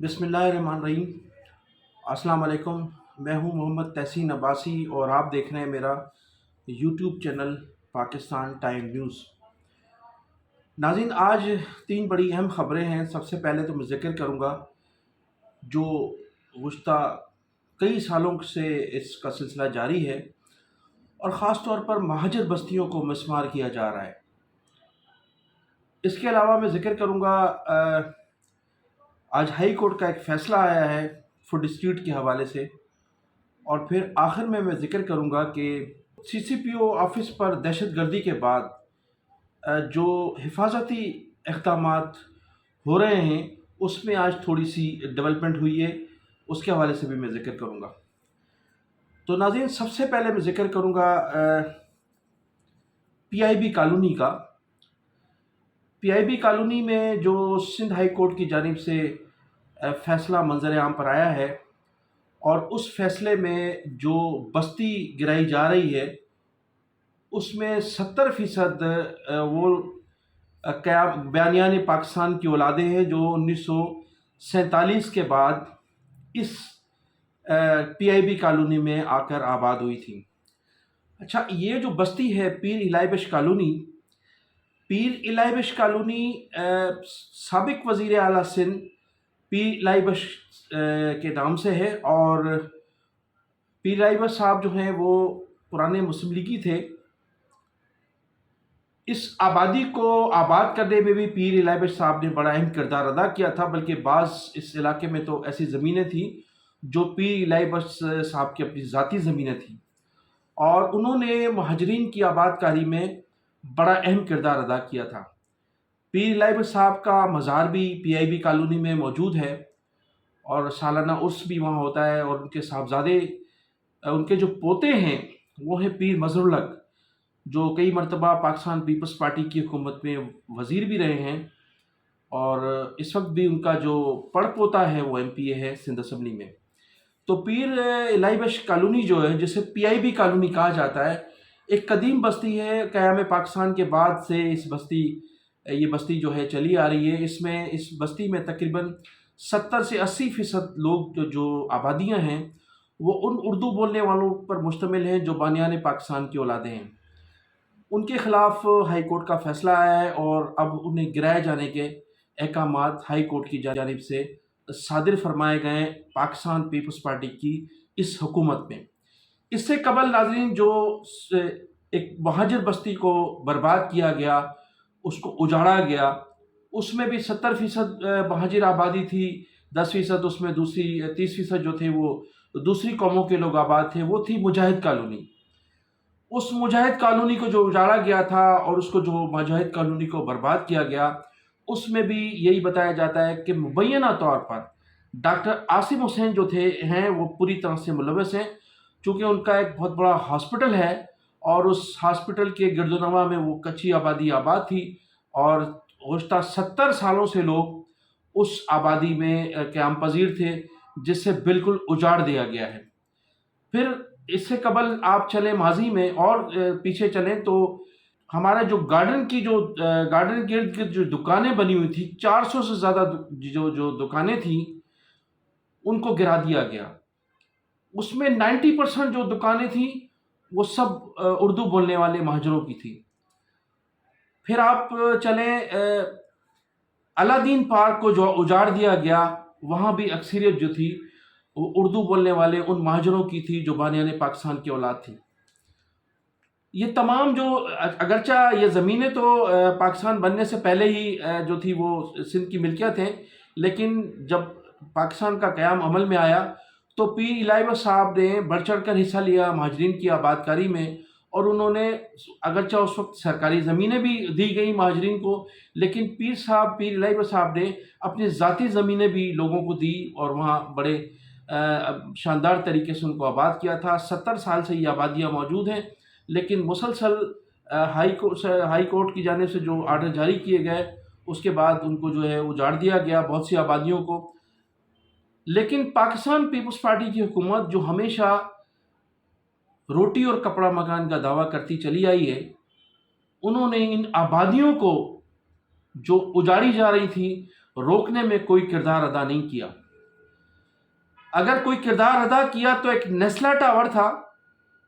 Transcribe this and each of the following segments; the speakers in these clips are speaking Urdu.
بسم اللہ الرحمن الرحیم۔ السلام علیکم، میں ہوں محمد تحسین عباسی اور آپ دیکھ رہے ہیں میرا YouTube channel Pakistan time news. ناظرین، آج تین بڑی اہم خبریں ہیں۔ سب سے پہلے تو میں ذکر کروں گا جو گزشتہ کئی سالوں سے اس کا سلسلہ جاری ہے اور خاص طور پر مہاجر بستیوں کو مسمار کیا جا رہا ہے۔ اس کے علاوہ میں ذکر کروں گا آج ہائی کورٹ کا ایک فیصلہ آیا ہے فوڈ ڈسپیوٹ کے حوالے سے، اور پھر آخر میں ذکر کروں گا کہ سی سی پی او آفس پر دہشت گردی کے بعد جو حفاظتی اقدامات ہو رہے ہیں اس میں آج تھوڑی سی ڈیولپمنٹ ہوئی ہے، اس کے حوالے سے بھی میں ذکر کروں گا۔ تو ناظرین، سب سے پہلے میں ذکر کروں گا پی آئی بی کالونی کا۔ پی آئی بی کالونی میں جو سندھ ہائی کورٹ کی جانب سے فیصلہ منظر عام پر آیا ہے، اور اس فیصلے میں جو بستی گرائی جا رہی ہے اس میں 70% وہ بیانیان پاکستان کی اولادیں ہیں جو 1947 کے بعد اس پی آئی بی کالونی میں آ کر آباد ہوئی تھیں۔ اچھا، یہ جو بستی ہے پیر الہی بخش کالونی، پیر الہی بخش کالونی سابق وزیر اعلیٰ سندھ پیر الہی بخش کے نام سے ہے، اور پیر الہی بخش صاحب جو ہیں وہ پرانے مسلم لیگی تھے۔ اس آبادی کو آباد کرنے میں بھی پیر الہی بخش صاحب نے بڑا اہم کردار ادا کیا تھا، بلکہ بعض اس علاقے میں تو ایسی زمینیں تھیں جو پیر الہی بخش صاحب کی اپنی ذاتی زمینیں تھیں، اور انہوں نے مہاجرین کی آباد کاری میں بڑا اہم کردار ادا کیا تھا۔ پیر الہی بخش صاحب کا مزار بھی پی آئی بی کالونی میں موجود ہے، اور سالانہ عرس بھی وہاں ہوتا ہے، اور ان کے صاحبزادے، ان کے جو پوتے ہیں وہ ہیں پیر مظہر الحق، جو کئی مرتبہ پاکستان پیپلز پارٹی کی حکومت میں وزیر بھی رہے ہیں، اور اس وقت بھی ان کا جو پڑ پوتا ہے وہ ایم پی اے ہے سندھ اسمبلی میں۔ تو پیر الہی بخش کالونی جو ہے، جسے پی آئی بی کالونی کہا جاتا ہے، ایک قدیم بستی ہے۔ قیام پاکستان کے بعد سے یہ بستی جو ہے چلی آ رہی ہے۔ اس بستی میں تقریباً 70 سے 80% لوگ جو آبادیاں ہیں وہ ان اردو بولنے والوں پر مشتمل ہیں جو بانیان پاکستان کی اولادیں ہیں۔ ان کے خلاف ہائی کورٹ کا فیصلہ آیا ہے، اور اب انہیں گرائے جانے کے احکامات ہائی کورٹ کی جانب سے صادر فرمائے گئے پاکستان پیپلز پارٹی کی اس حکومت میں۔ اس سے قبل ناظرین، جو ایک مہاجر بستی کو برباد کیا گیا، اس کو اجاڑا گیا، اس میں بھی 70% مہاجر آبادی تھی، 10% اس میں 30% جو تھے وہ دوسری قوموں کے لوگ آباد تھے، وہ تھی مجاہد کالونی۔ اس مجاہد کالونی کو جو اجاڑا گیا تھا اور اس کو جو مجاہد کالونی کو برباد کیا گیا، اس میں بھی یہی بتایا جاتا ہے کہ مبینہ طور پر ڈاکٹر عاصم حسین جو ہیں وہ پوری طرح سے ملوث ہیں، چونکہ ان کا ایک بہت بڑا ہاسپٹل ہے، اور اس ہاسپٹل کے گرد و نواح میں وہ کچی آبادی آباد تھی، اور گزشتہ 70 سالوں سے لوگ اس آبادی میں قیام پذیر تھے، جس سے بالکل اجاڑ دیا گیا ہے۔ پھر اس سے قبل آپ چلیں ماضی میں اور پیچھے چلیں تو ہمارا جو گارڈن گرد گرد جو دکانیں بنی ہوئی تھی، 400 سے زیادہ جو دکانیں تھیں، ان کو گرا دیا گیا۔ اس میں 90% جو دکانیں تھیں وہ سب اردو بولنے والے مہاجروں کی تھی۔ پھر آپ چلیں علادین پارک کو جو اجاڑ دیا گیا، وہاں بھی اکثریت جو تھی وہ اردو بولنے والے ان مہاجروں کی تھی جو بانیان پاکستان کی اولاد تھی۔ یہ تمام جو اگرچہ یہ زمینیں تو پاکستان بننے سے پہلے ہی جو تھی وہ سندھ کی ملکیت ہیں، لیکن جب پاکستان کا قیام عمل میں آیا تو پیر الہی بخش صاحب نے بڑھ چڑھ کر حصہ لیا مہاجرین کی آباد کاری میں، اور انہوں نے اگرچہ اس وقت سرکاری زمینیں بھی دی گئیں مہاجرین کو، لیکن پیر الہی بخش صاحب نے اپنی ذاتی زمینیں بھی لوگوں کو دی، اور وہاں بڑے شاندار طریقے سے ان کو آباد کیا تھا۔ 70 سال سے یہ آبادیاں موجود ہیں، لیکن مسلسل ہائی کورٹ کی جانب سے جو آرڈر جاری کیے گئے، اس کے بعد ان کو جو ہے اجاڑ دیا گیا بہت سی آبادیوں کو۔ لیکن پاکستان پیپلز پارٹی کی حکومت جو ہمیشہ روٹی اور کپڑا مکان کا دعویٰ کرتی چلی آئی ہے، انہوں نے ان آبادیوں کو جو اجاڑی جا رہی تھی روکنے میں کوئی کردار ادا نہیں کیا۔ اگر کوئی کردار ادا کیا تو ایک نیسلا ٹاور تھا،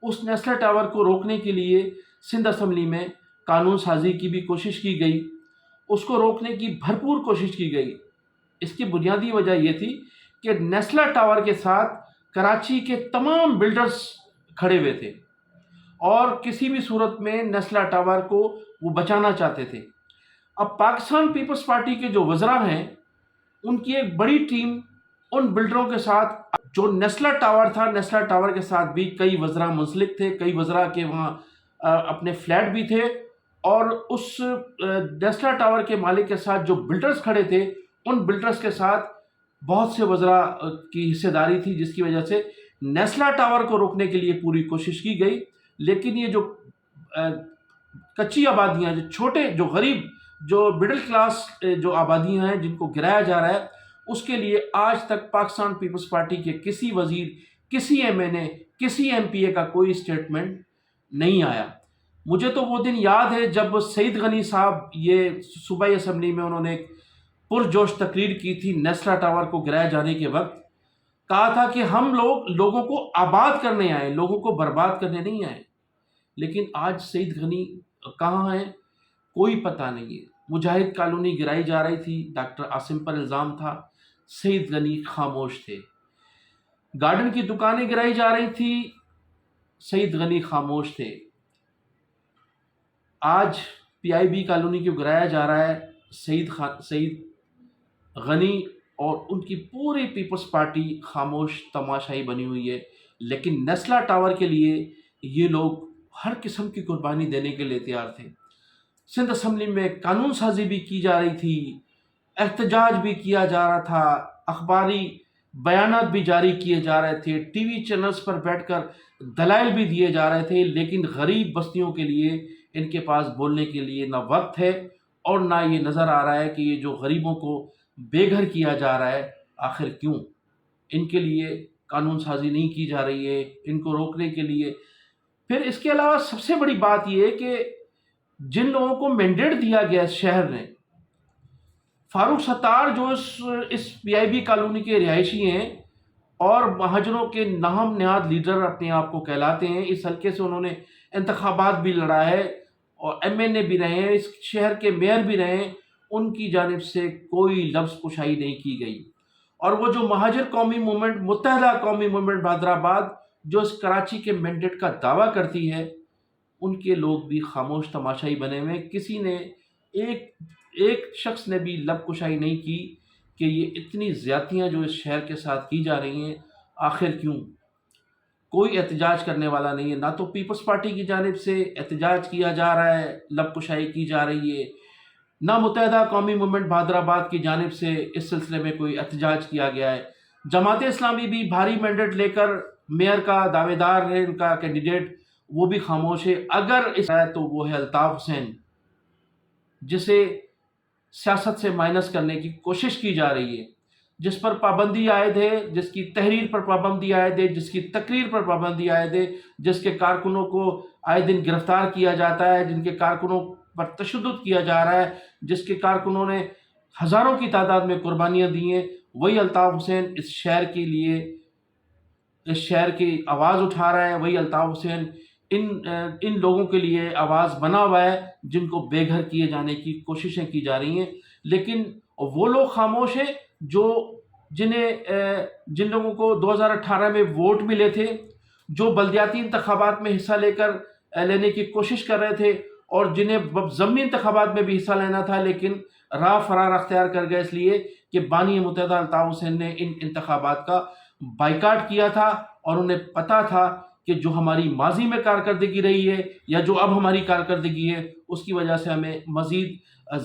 اس نیسلا ٹاور کو روکنے کے لیے سندھ اسمبلی میں قانون سازی کی بھی کوشش کی گئی، اس کو روکنے کی بھرپور کوشش کی گئی۔ اس کی بنیادی وجہ یہ تھی کہ نیسلا ٹاور کے ساتھ کراچی کے تمام بلڈرز کھڑے ہوئے تھے اور کسی بھی صورت میں نیسلا ٹاور کو وہ بچانا چاہتے تھے۔ اب پاکستان پیپلز پارٹی کے جو وزراء ہیں، ان کی ایک بڑی ٹیم ان بلڈروں کے ساتھ، جو نیسلا ٹاور تھا، نیسلا ٹاور کے ساتھ بھی کئی وزراء منسلک تھے، کئی وزراء کے وہاں اپنے فلیٹ بھی تھے، اور اس نیسلا ٹاور کے مالک کے ساتھ جو بلڈرز کھڑے تھے، ان بلڈرز کے ساتھ بہت سے وزراء کی حصہ داری تھی، جس کی وجہ سے نیسلا ٹاور کو روکنے کے لیے پوری کوشش کی گئی۔ لیکن یہ جو کچی آبادیاں، جو چھوٹے، جو غریب، جو مڈل کلاس جو آبادیاں ہیں جن کو گرایا جا رہا ہے، اس کے لیے آج تک پاکستان پیپلز پارٹی کے کسی وزیر، کسی ایم این اے، کسی ایم پی اے کا کوئی اسٹیٹمنٹ نہیں آیا۔ مجھے تو وہ دن یاد ہے جب سعید غنی صاحب یہ صوبائی اسمبلی میں انہوں نے ایک پرجوش تقریر کی تھی نیسلا ٹاور کو گرایا جانے کے وقت، کہا تھا کہ ہم لوگوں کو آباد کرنے آئے، لوگوں کو برباد کرنے نہیں آئے۔ لیکن آج سعید غنی کہاں ہیں؟ کوئی پتہ نہیں ہے۔ مجاہد کالونی گرائی جا رہی تھی، ڈاکٹر عاصم پر الزام تھا، سعید غنی خاموش تھے۔ گارڈن کی دکانیں گرائی جا رہی تھی، سعید غنی خاموش تھے۔ آج پی آئی بی کالونی کو گرایا جا رہا ہے، سعید غنی اور ان کی پوری پیپلز پارٹی خاموش تماشائی بنی ہوئی ہے۔ لیکن نیسلا ٹاور کے لیے یہ لوگ ہر قسم کی قربانی دینے کے لیے تیار تھے۔ سندھ اسمبلی میں قانون سازی بھی کی جا رہی تھی، احتجاج بھی کیا جا رہا تھا، اخباری بیانات بھی جاری کیے جا رہے تھے، ٹی وی چینلز پر بیٹھ کر دلائل بھی دیے جا رہے تھے، لیکن غریب بستیوں کے لیے ان کے پاس بولنے کے لیے نہ وقت ہے اور نہ یہ نظر آ رہا ہے کہ یہ جو غریبوں کو بے گھر کیا جا رہا ہے آخر کیوں؟ ان کے لیے قانون سازی نہیں کی جا رہی ہے، ان کو روکنے کے لیے۔ پھر اس کے علاوہ سب سے بڑی بات یہ ہے کہ جن لوگوں کو مینڈیٹ دیا گیا اس شہر نے، فاروق ستار جو اس پی آئی بی کالونی کے رہائشی ہیں اور مہاجروں کے ناہم نہاد لیڈر اپنے آپ کو کہلاتے ہیں، اس حلقے سے انہوں نے انتخابات بھی لڑا ہے اور ایم این اے بھی رہے ہیں، اس شہر کے میئر بھی رہے ہیں، ان کی جانب سے کوئی لفظ کشائی نہیں کی گئی۔ اور وہ جو مہاجر قومی موومنٹ، متحدہ قومی موومنٹ حیدرآباد، جو اس کراچی کے مینڈیٹ کا دعویٰ کرتی ہے، ان کے لوگ بھی خاموش تماشائی بنے ہوئے۔ کسی نے ایک شخص نے بھی لب کشائی نہیں کی کہ یہ اتنی زیادتیاں جو اس شہر کے ساتھ کی جا رہی ہیں آخر کیوں؟ کوئی احتجاج کرنے والا نہیں ہے، نہ تو پیپلز پارٹی کی جانب سے احتجاج کیا جا رہا ہے، لب کشائی کی جا رہی ہے، نہ متحدہ قومی موومنٹ حیدرآباد کی جانب سے اس سلسلے میں کوئی احتجاج کیا گیا ہے۔ جماعت اسلامی بھی بھاری مینڈیٹ لے کر میئر کا دعوے دار ہے، ان کا کینڈیڈیٹ، وہ بھی خاموش ہے۔ اگر اس ہے تو وہ ہے الطاف حسین، جسے سیاست سے مائنس کرنے کی کوشش کی جا رہی ہے، جس پر پابندی عائد ہے، جس کی تحریر پر پابندی عائد ہے، جس کی تقریر پر پابندی عائد ہے، جس کے کارکنوں کو آئے دن گرفتار کیا جاتا ہے، جن کے کارکنوں پر تشدد کیا جا رہا ہے، جس کے کارکنوں نے ہزاروں کی تعداد میں قربانیاں دی ہیں، وہی الطاف حسین اس شہر کے لیے، اس شہر کی آواز اٹھا رہا ہے۔ وہی الطاف حسین ان لوگوں کے لیے آواز بنا ہوا ہے جن کو بے گھر کیے جانے کی کوششیں کی جا رہی ہیں۔ لیکن وہ لوگ خاموش ہیں جن لوگوں کو 2018 میں ووٹ ملے تھے، جو بلدیاتی انتخابات میں حصہ لینے کی کوشش کر رہے تھے، اور جنہیں ضمنی انتخابات میں بھی حصہ لینا تھا لیکن راہ فرار اختیار کر گئے، اس لیے کہ بانی متحدہ الطاف حسین نے ان انتخابات کا بائیکاٹ کیا تھا، اور انہیں پتا تھا کہ جو ہماری ماضی میں کارکردگی رہی ہے یا جو اب ہماری کارکردگی ہے، اس کی وجہ سے ہمیں مزید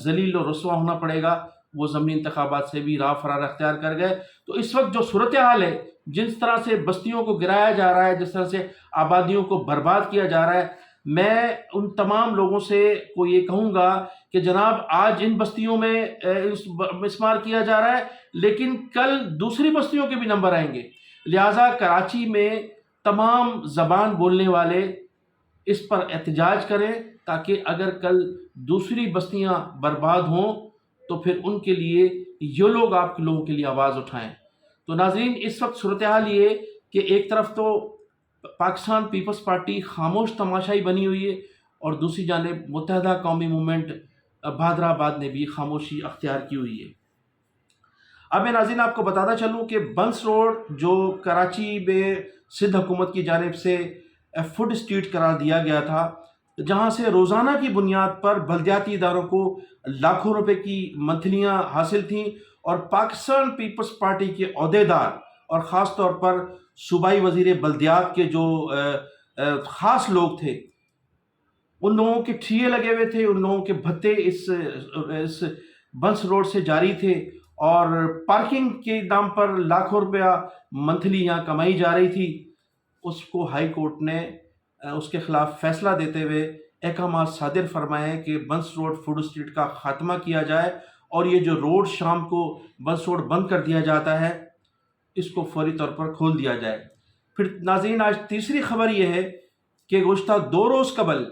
ذلیل و رسوا ہونا پڑے گا۔ وہ ضمنی انتخابات سے بھی راہ فرار اختیار کر گئے۔ تو اس وقت جو صورتحال ہے، جس طرح سے بستیوں کو گرایا جا رہا ہے، جس طرح سے آبادیوں کو برباد کیا جا رہا ہے، میں ان تمام لوگوں سے کو یہ کہوں گا کہ جناب آج ان بستیوں میں مسمار کیا جا رہا ہے، لیکن کل دوسری بستیوں کے بھی نمبر آئیں گے۔ لہٰذا کراچی میں تمام زبان بولنے والے اس پر احتجاج کریں، تاکہ اگر کل دوسری بستیاں برباد ہوں تو پھر ان کے لیے یہ لوگ آپ کے لوگوں کے لیے آواز اٹھائیں۔ تو ناظرین اس وقت صورتحال یہ کہ ایک طرف تو پاکستان پیپلز پارٹی خاموش تماشائی بنی ہوئی ہے اور دوسری جانب متحدہ قومی موومنٹ بہادرآباد نے بھی خاموشی اختیار کی ہوئی ہے۔ اب میں ناظرین آپ کو بتاتا چلوں کہ بنس روڈ جو کراچی میں سندھ حکومت کی جانب سے فوڈ اسٹریٹ قرار دیا گیا تھا، جہاں سے روزانہ کی بنیاد پر بلدیاتی اداروں کو لاکھوں روپے کی منتھلیاں حاصل تھیں اور پاکستان پیپلز پارٹی کے عہدیدار اور خاص طور پر صوبائی وزیر بلدیات کے جو خاص لوگ تھے، ان لوگوں کے ٹھیے لگے ہوئے تھے، ان لوگوں کے بھتے اس بنس روڈ سے جاری تھے اور پارکنگ کے نام پر لاکھوں روپیہ منتھلی یہاں کمائی جا رہی تھی۔ اس کو ہائی کورٹ نے اس کے خلاف فیصلہ دیتے ہوئے احکامات صادر فرمائے کہ بنس روڈ فوڈ اسٹریٹ کا خاتمہ کیا جائے اور یہ جو روڈ شام کو بنس روڈ بند کر دیا جاتا ہے اس کو فوری طور پر کھول دیا جائے۔ پھر ناظرین آج تیسری خبر یہ ہے کہ گزشتہ 2 روز قبل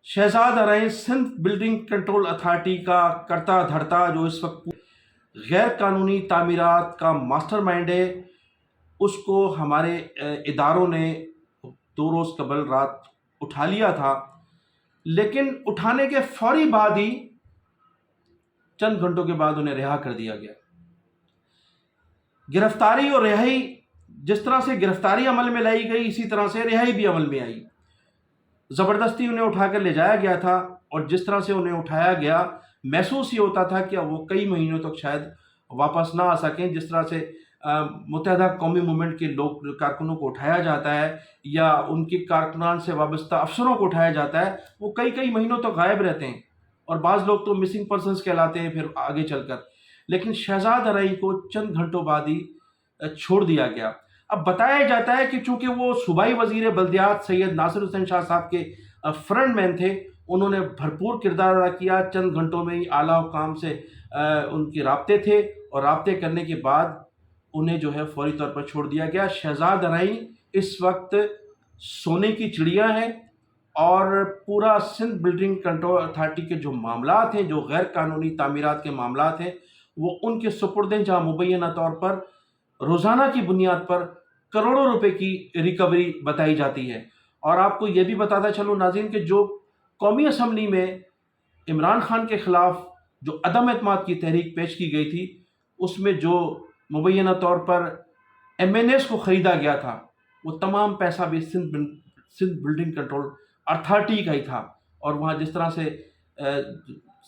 Shahzad Arain Sindh building control authority کا کرتا دھرتا جو اس وقت غیر قانونی تعمیرات کا ماسٹر مائنڈ ہے، اس کو ہمارے اداروں نے 2 روز قبل رات اٹھا لیا تھا، لیکن اٹھانے کے فوری بعد ہی چند گھنٹوں کے بعد انہیں رہا کر دیا گیا۔ گرفتاری اور رہائی، جس طرح سے گرفتاری عمل میں لائی گئی اسی طرح سے رہائی بھی عمل میں آئی۔ زبردستی انہیں اٹھا کر لے جایا گیا تھا اور جس طرح سے انہیں اٹھایا گیا محسوس یہ ہوتا تھا کہ وہ کئی مہینوں تک شاید واپس نہ آ سکیں۔ جس طرح سے متحدہ قومی موومنٹ کے لوگ کارکنوں کو اٹھایا جاتا ہے یا ان کے کارکنان سے وابستہ افسروں کو اٹھایا جاتا ہے، وہ کئی مہینوں تک غائب رہتے ہیں اور بعض لوگ تو مسنگ پرسنز کہلاتے ہیں پھر آگے چل کر، لیکن شہزاد ارائیں کو چند گھنٹوں بعد ہی چھوڑ دیا گیا۔ اب بتایا جاتا ہے کہ چونکہ وہ صوبائی وزیر بلدیات سید ناصر حسین شاہ صاحب کے فرنٹ مین تھے، انہوں نے بھرپور کردار ادا کیا، چند گھنٹوں میں ہی اعلیٰ حکام سے ان کے رابطے تھے اور رابطے کرنے کے بعد انہیں جو ہے فوری طور پر چھوڑ دیا گیا۔ شہزاد ارائیں اس وقت سونے کی چڑیا ہیں اور پورا سندھ بلڈنگ کنٹرول اتھارٹی کے جو معاملات ہیں، جو غیر قانونی تعمیرات کے معاملات ہیں، وہ ان کے سپرد ہیں، جہاں مبینہ طور پر روزانہ کی بنیاد پر کروڑوں روپے کی ریکوری بتائی جاتی ہے۔ اور آپ کو یہ بھی بتاتا چلوں ناظرین کہ جو قومی اسمبلی میں عمران خان کے خلاف جو عدم اعتماد کی تحریک پیش کی گئی تھی، اس میں جو مبینہ طور پر ایم این ایز کو خریدا گیا تھا، وہ تمام پیسہ بھی سندھ بلڈنگ کنٹرول اتھارٹی کا ہی تھا، اور وہاں جس طرح سے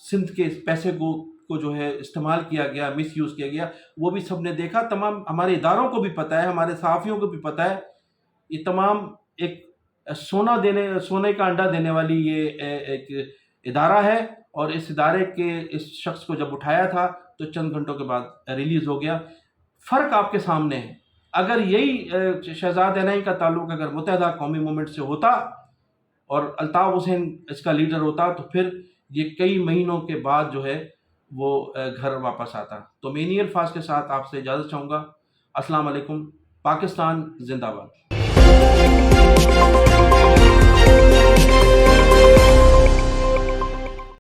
سندھ کے پیسے کو جو ہے استعمال کیا گیا، مس یوز کیا گیا، وہ بھی سب نے دیکھا۔ تمام ہمارے اداروں کو بھی پتہ ہے، ہمارے صحافیوں کو بھی پتہ ہے۔ یہ تمام ایک سونے کا انڈا دینے والی یہ ایک ادارہ ہے، اور اس ادارے کے اس شخص کو جب اٹھایا تھا تو چند گھنٹوں کے بعد ریلیز ہو گیا۔ فرق آپ کے سامنے ہے۔ اگر یہی شہزاد ارائیں کا تعلق اگر متحدہ قومی موومنٹ سے ہوتا اور الطاف حسین اس کا لیڈر ہوتا تو پھر یہ کئی مہینوں کے بعد جو ہے وہ گھر واپس آتا۔ تو میں انہی الفاظ کے ساتھ آپ سے اجازت چاہوں گا۔ السلام علیکم۔ پاکستان زندہ باد۔